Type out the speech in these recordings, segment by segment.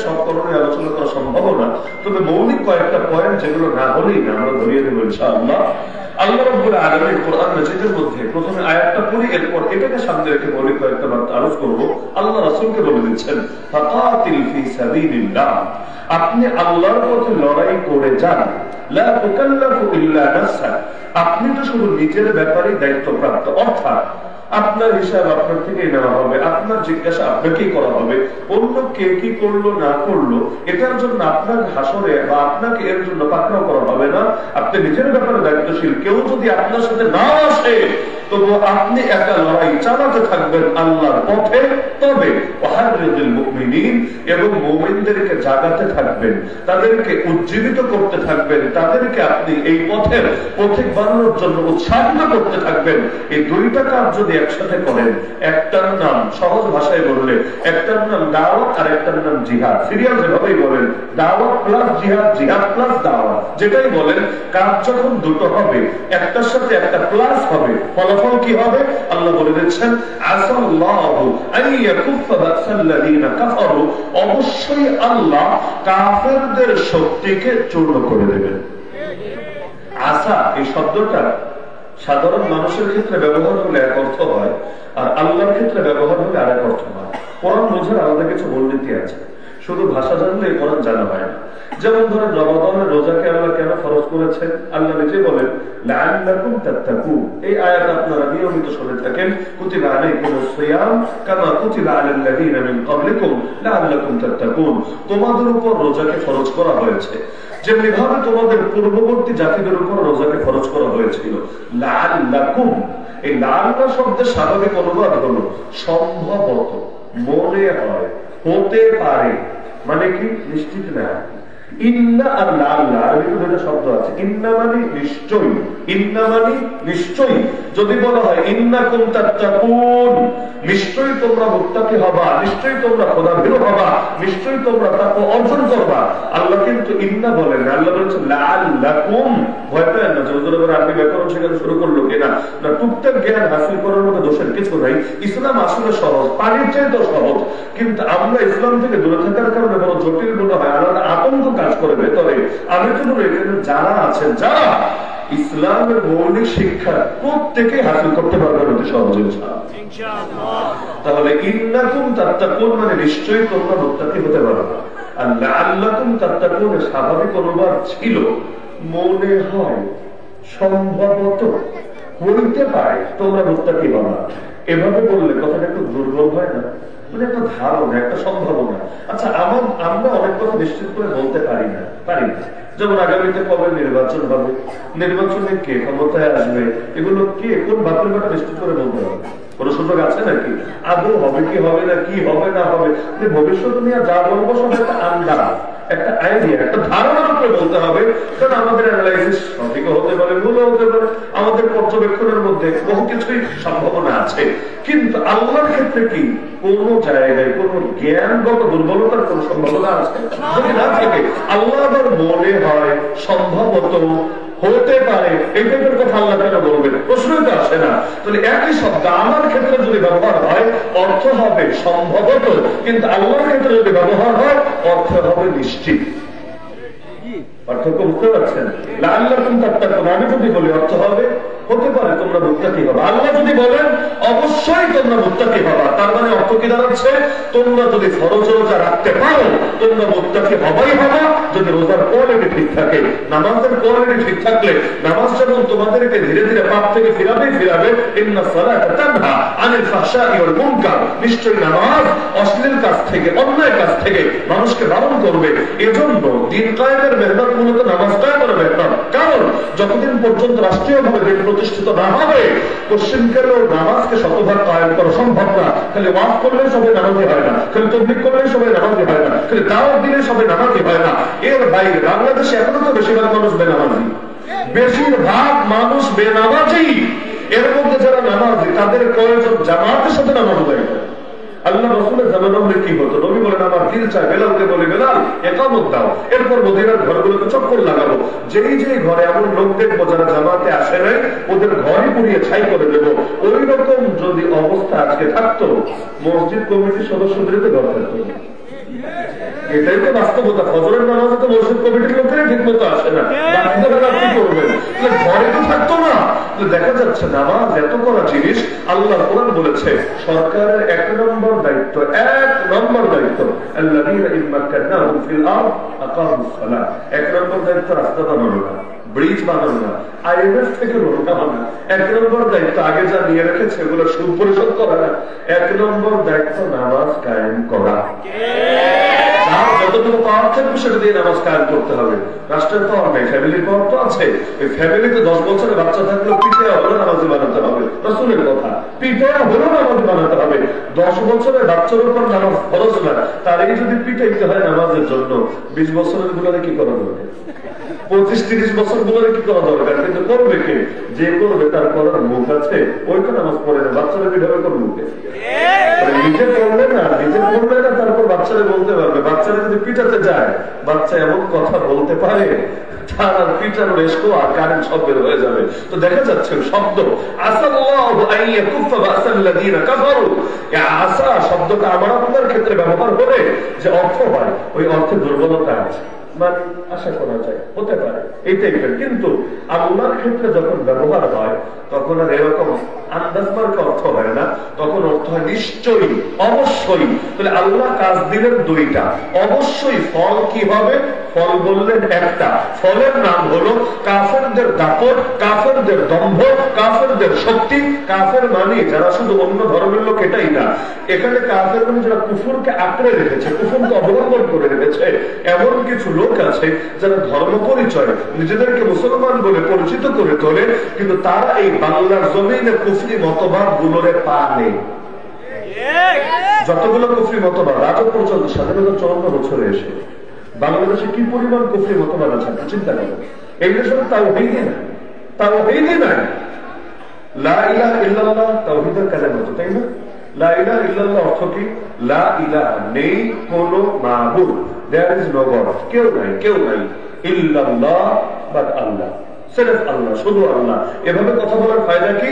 সব করণে আলোচনা করা সম্ভব না, তবে মৌলিক কয়েকটা পয়েন্ট যেগুলো না হলেই না আমরা ধরিয়ে দেবো ইনশাআল্লাহ। আল্লাহ রাব্বুল আলামিন কোরআন মাজিদের মধ্যে প্রথমে আয়াতটা পড়ি, এরপর এটাকে সামনে রেখে মৌলিক কয়েকটা বার্তা আরোপ করবো। আল্লাহ রাসূলকে বলে দিচ্ছেন, ফাকাতিল ফি সাবিলিল্লাহ, আপনি আল্লাহর পথে লড়াই করে যান। লা তুকাল্লাফু ইল্লা নাফসা, আপনি তো শুধু নিজের ব্যাপারেই দায়িত্বপ্রাপ্ত, অর্থাৎ আপনার হিসাব আপনার থেকেই নেওয়া হবে, আপনার জিজ্ঞাসা আপনাকেই করা হবে। অন্য কে কি করলো না করলো এটার জন্য আপনার হাসরে বা আপনাকে এর জন্য পাকড়াও করা হবে না। আপনি নিজের ব্যাপারে দায়িত্বশীল। কেউ যদি আপনার সাথে না আসে তবু আপনি একা লড়াই চালাতে থাকবেন আল্লাহর পথে। তবে ওয়াহারিদিল মুমিনিন, এবং মুমিনদেরকে জাগাতে থাকবেন, তাদেরকে উজ্জীবিত করতে থাকবেন, তাদেরকে আপনি এই পথের পথিক বানানোর জন্য উৎসাহিত করতে থাকবেন। এই দুইটা কাজ যদি একসাথে করেন, একটার নাম সহজ ভাষায় বললে একটার নাম দাওয়াত আর একটার নাম জিহাদ। সিরিয়াল যেভাবেই বলেন দাওয়াত প্লাস জিহাদ, জিহাদ প্লাস দাওয়াত, যেটাই বলেন কাজ যখন দুটো হবে একটার সাথে একটা প্লাস হবে, ফলাফল কি হবে? আল্লাহ বলে দিচ্ছেন আসাল্লাহু আইয়াকুফা বাসাল্লাযিনা কাফারু, অবশ্যই আল্লাহ কাফেরদের শক্তিকে চূর্ণ করে দেবেন। আসা এই শব্দটা সাধারণ মানুষের ক্ষেত্রে ব্যবহার হলে এক অর্থ হয়, আর আল্লাহর ক্ষেত্রে ব্যবহার হলে আরেক অর্থ হয়। কোরআন বোঝার আলাদা কিছু মূলনীতি আছে, শুধু ভাষা জানলে কোরআন জানা হয় না। যেমন ধরেন রমাদানের রোজাকে আল্লাহ কেন ফরজ করেছেন? আল্লাহ নিজে বলেন লাআল্লাকুম তাত্তাকুন, এই আয়াত আপনারা নিয়মিত শুনে থাকেন, কুতিবা আলাইকুমুস সিয়াম কামা কুতিবা আলাল্লাযিনা মিন ক্বাবলিকুম লাআল্লাকুম তাত্তাকুন, তোমাদের উপর রোজাকে ফরজ করা হয়েছে যেমনি ভাবে তোমাদের পূর্ববর্তী জাতিদের উপর রোজাকে ফরজ করা হয়েছিল। লাআল্লাকুম, এই লাআল্লাহ শব্দের স্বাভাবিক অনুবাদ হলো সম্ভবত, মনে হয়, হতে পারে, মানে কি নিশ্চিত না। ইন্না আর লাআল্লাহ আরবিতে দুটো শব্দ আছে। ইন্না মানে নিশ্চয়ই, ইন্না মানে নিশ্চয়ই। যদি বলা হয় ইন্নাকুম তাত্তাকুন, নিশ্চয়ই তোমরা মুত্তাকি হবা, নিশ্চয়ই তোমরা খোদাভীরু হবা, নিশ্চয়ই তোমরা তাকওয়া অর্জন করবা, আল্লাহ কিন্তু ইন্না বলেন না, আল্লাহ বলেছেন লাআল্লাকুম। ভয় পেন না, যত করে আরবি ব্যাকরণ শেখানো শুরু করলো কিনা, না টুকটাক জ্ঞান হাসিল করার মধ্যে দোষের কিছু নাই। ইসলাম আসলে সহজ, পানির চাইতে সহজ, কিন্তু আমরা ইসলাম থেকে দূরে থাকার কারণে বড় জটিল মনে হয়, আলাদা আতঙ্ক কাজ করে ভেতরে। আমি তো বলি এখানে যারা আছেন, যারা ইসলামের মৌলিক শিক্ষা প্রত্যেকে হাসিল করতে পারবেন অতি সহজে ইনশাআল্লাহ। তাহলে ইন্নাকুম তাত্তাকুন মানে নিশ্চয়ই তোমরা মুত্তাকি হতে পারবে। আর লাআল্লাকুম তাত্তাকুন স্বাভাবিক অনুবাদ ছিল মনে হয়, সম্ভবত, হইতে পারে তোমরা মুত্তাকি হবা। এভাবে বললে কথাটা একটু দুর্বল হয় না? মানে একটা ধারণা, একটা সম্ভাবনা। আচ্ছা, আমরা অনেক কথা নিশ্চিত করে বলতে পারি না। যেমন আগামীতে কবে নির্বাচন হবে, নির্বাচনে কে ক্ষমতায় আসবে, এগুলো কে কোন বাতিল বাটা নিশ্চিত করে বলতে হবে? কোন সুযোগ আছে নাকি? আদৌ হবে কি হবে না, কি হবে না হবে, ভবিষ্যৎ নিয়ে যা বলবো সব একটা আন্দাজ, একটা আইডিয়া, একটা ধারণার উপরে বলতে হবে। কারণ আমাদের অ্যানালাইসিস সঠিক হতে পারে, ভুল হতে পারে, আমাদের পর্যবেক্ষণের মধ্যে বহু কিছুই সম্ভাবনা আছে। কিন্তু আল্লাহর ক্ষেত্রে কি কোন জায়গায় কোন জ্ঞানগত দুর্বলতার কোন সম্ভাবনা আছে? যদি না থাকে, আল্লাহ আবার মনে হয়, সম্ভবত, হতে পারে, এই টাইপের কথা আল্লাহ কেন বলবেন? প্রশ্নই তো আসে না। তাহলে একই শব্দ আমার ক্ষেত্রে যদি ব্যবহার হয় অর্থ হবে সম্ভবত, কিন্তু আল্লাহর ক্ষেত্রে যদি ব্যবহার হয় অর্থ হবে নিশ্চিত। পার্থক্য বুঝতে পারছেন? লাআল্লাকুম তাত্তাকুন, আমি যদি বলি অর্থ হবে হতে পারে তোমরা মুত্তাকি হবা। আল্লাহ যদি বলেন অবশ্যই তোমরা মুত্তাকি হবা, তার মানে অর্থ কি দাঁড়াচ্ছে? তোমরা যদি ফরজ রোজা রাখতে পারো তোমরা মুত্তাকি হবাই হবা, যদি রোজার কোয়ালিটি ঠিক থাকে, নামাজের কোয়ালিটি ঠিক থাকলে নামাজ যেমন তোমাদেরকে ধীরে ধীরে পাপ থেকে ফিরাবে, ইন্নাস সালাতা তানহা আনিল ফাহশাই ওয়াল মুনকার, নিশ্চয়ই নামাজ অশ্লীল কাজ থেকে, অন্যায় কাজ থেকে মানুষকে বারণ করবে। এজন্য দিন কায়েমের মেহনত মূলত নামাজ কায়েমের মেহনত। কারণ যতদিন পর্যন্ত রাষ্ট্রীয়ভাবে দিন প্রতিষ্ঠিত না হবে, পশ্চিমকালেও নামাজকে শতভাগ কায়েম করা সম্ভব না। খালি ওয়াজ করলে সবাই নামাজি হয় না, খালি তাবলীগ করলে সবাই নামাজি হয় না, খালি দাওয়াত দিলে সবাই নামাজি হয় না। এর বাইরে বাংলাদেশে এখনো তো বেশিরভাগ মানুষ বেনামাজি, বেশিরভাগ মানুষ বেনামাজি। এর মধ্যে যারা নামাজি তাদের কয়েকজন জামাতের সাথে নামাজ আদায় করে। আল্লাহ রাসূলের জামানায় কি হতো? নবী বলেন আমার দিল চায় বেলালকে বলে বেলাল ইকামত দাও, এরপর মদিনার ঘরগুলোতে চক্কর লাগাবো, যেই ঘরে এমন লোক দেখবো যারা জামাতে আসে নাই ওদের ঘরে পুড়িয়ে ছাই করে দেবো। ওই রকম যদি অবস্থা আজকে থাকতো, মসজিদ কমিটির সদস্যদের ঘর থাকতো। এটাই তো বাস্তবতা। ফজরের নামাজে তো মসজিদ কমিটির লোকেরা ঠিক মতো আসে না, কি করবেন? ঘরে তো থাকতো না। দেখা যাচ্ছে নামাজ এত বড় জিনিস। আল্লাহ কোরআন বলেছে সরকারের 1 নম্বর দায়িত্ব, 1 নম্বর দায়িত্ব আল্লাযীনা ইম্মাক্কানাহুম ফিল আরদ আকামুস সালাহ। 1 নম্বর দায়িত্ব রাস্তা বানানো না, ব্রিজ বানানো না, আইএমএফ থেকে লোন নেওয়া না। 1 নম্বর দায়িত্ব আগে যা নিয়ে রেখেছে এগুলো সুদ পরিশোধ করা না। 1 নম্বর দায়িত্ব নামাজ কায়েম করা। যতটুকু পাওয়ার থাকবে সেটা দিয়ে নামাজ কায়েম করতে হবে। রাষ্ট্রের পাওয়ার নেই, ফ্যামিলির পাওয়ার তো আছে। ওই ফ্যামিলিতে 10 বছরের বাচ্চা থাকলেও পিঠে হলেও নামাজি বানাতে হবে। রাসূলের কথা, পিঠে হলেও নামাজি বানাতে হবে। 10 বছরের বাচ্চার উপর নামাজ ফরজ না, তারই যদি পিঠাইতে হয় নামাজের জন্য, 20 বছরের গুলো কি করা দরকার? 25-30 বছর গুলো কি করা দরকার? কিন্তু করবে কে? যে করবে তার করার মুখ আছে, ওই তো নামাজ পড়ে না। বাচ্চারা বিধবে করবে মুখে, নিজে পড়বে না, নিজে পড়বে না, তারপর বাচ্চারা বলতে পারবে। বাচ্চারা যদি পিটাতে যায়, বাচ্চা এমন কথা বলতে পারে তার আর পিটানোর এসকো আর কারেন্ট সব বের হয়ে যাবে। তো দেখা যাচ্ছে শব্দ আসাল্লাহু আইয়াকুফা বাসাল্লাযীনা কাফারু, আসা শব্দটা আমার আপনার ক্ষেত্রে ব্যবহার করে যে অর্থ হয়, ওই অর্থে দুর্বলতা আছে, মানে আশা করা যায়, হতে পারে এই টাইপের। কিন্তু আল্লাহর ক্ষেত্রে যখন ব্যবহার হয় তখন আর এরকম আন্দাজ মার্কা অর্থ হয় না, তখন অর্থ হয় নিশ্চয়ই, অবশ্যই। তাহলে আল্লাহ কাজ দিলেন 2টা, অবশ্যই ফল কি হবে? ফল বললেন একটা, ফলের নাম হলো কাফেরদের দাপট, কাফেরদের দম্ভ, কাফেরদের শক্তি। কাফের মানে যারা শুধু অন্য ধর্মের লোক এটাই না, এখানে কাফের মানে যারা কুফুরকে আঁকড়ে রেখেছে, কুফুরকে অবলম্বন করে রেখেছে। এমন কিছু লোক আছে যারা ধর্ম পরিচয় নিজেদেরকে মুসলমান বলে পরিচিত করে তোলে, কিন্তু তারা এই বাংলার জমিনে কুফরি মতবাদ গুলোরে পা নেই। যতগুলো কুফরি মতবাদ আজও পর্যন্ত স্বাধীনতা 54 বছরে এসে বাংলাদেশে কি পরিমাণ কুফরি মতবাদ আছে চিন্তা করেন। এগুলোর সাথে তাওহীদই নাই, তাওহীদই নাই। লা ইলাহা ইল্লাল্লাহ তাওহীদের কালেমা তো, তাই না? লা ইলাহা ইল্লাল্লাহ অর্থ কি? লা ইলাহা, নেই কোন মাবুদ, দেয়ার ইজ নো গড, কেউ নাই, কেউ নাই। ইল্লাল্লাহ, বাট আল্লাহ, সির্ফ আল্লাহ, শুধু আল্লাহ। এভাবে কথা বলার ফায়দা কি?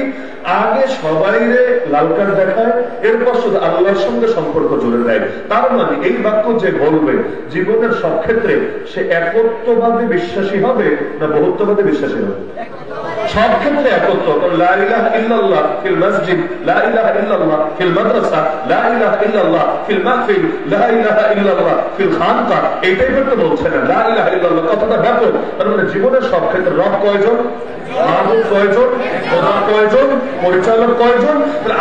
আগে সবাইরে লাল কার্ড দেখায়, এরপর শুধু আল্লাহর সঙ্গে সম্পর্ক জুড়ে দেয়। তার মানে এই বাক্য যে বলবে জীবনের সব ক্ষেত্রে সে একত্ববাদে বিশ্বাসী হবে না বহুত্ববাদে বিশ্বাসী হবে? সব ক্ষেত্রে একত্ব। লা ইলাহা ইল্লাল্লাহ ফিল মসজিদ, লা ইলাহা ইল্লাল্লাহ ফিল মাদ্রাসা, লা ইলাহা ইল্লাল্লাহ ফিল মাহফিল, লা ইলাহা ইল্লাল্লাহ ফিল খানকা, এই টাইপের তো বলছে না। লা ইলাহা ইল্লাল্লাহ কথাটা ব্যাপক। তার মানে জীবনের সব ক্ষেত্রে রব কয়জন, মাহবুব কয়জন, খোদা কয়জন, পরিচালক কয়জন?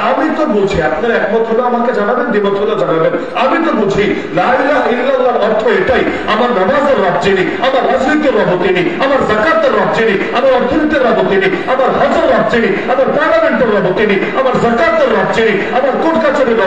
আমি তো বুঝি, আপনার একমত হলো আমাকে জানাবেন, দ্বিমত হলো জানাবেন। আমি তো বুঝি লা ইলাহা ইল্লাল্লাহর অর্থ এটাই, আমার নামাজের রব যিনি, আমার রাজনীতির রব তিনি, আমার যাকাতের রব যিনি, আমার অর্থনীতির রব তিনি, আমার হজের রব যিনি, আমার পার্লামেন্টের রব তিনি, আমার যাকাতের রব যিনি, আমার কোর্ট কাছারির রব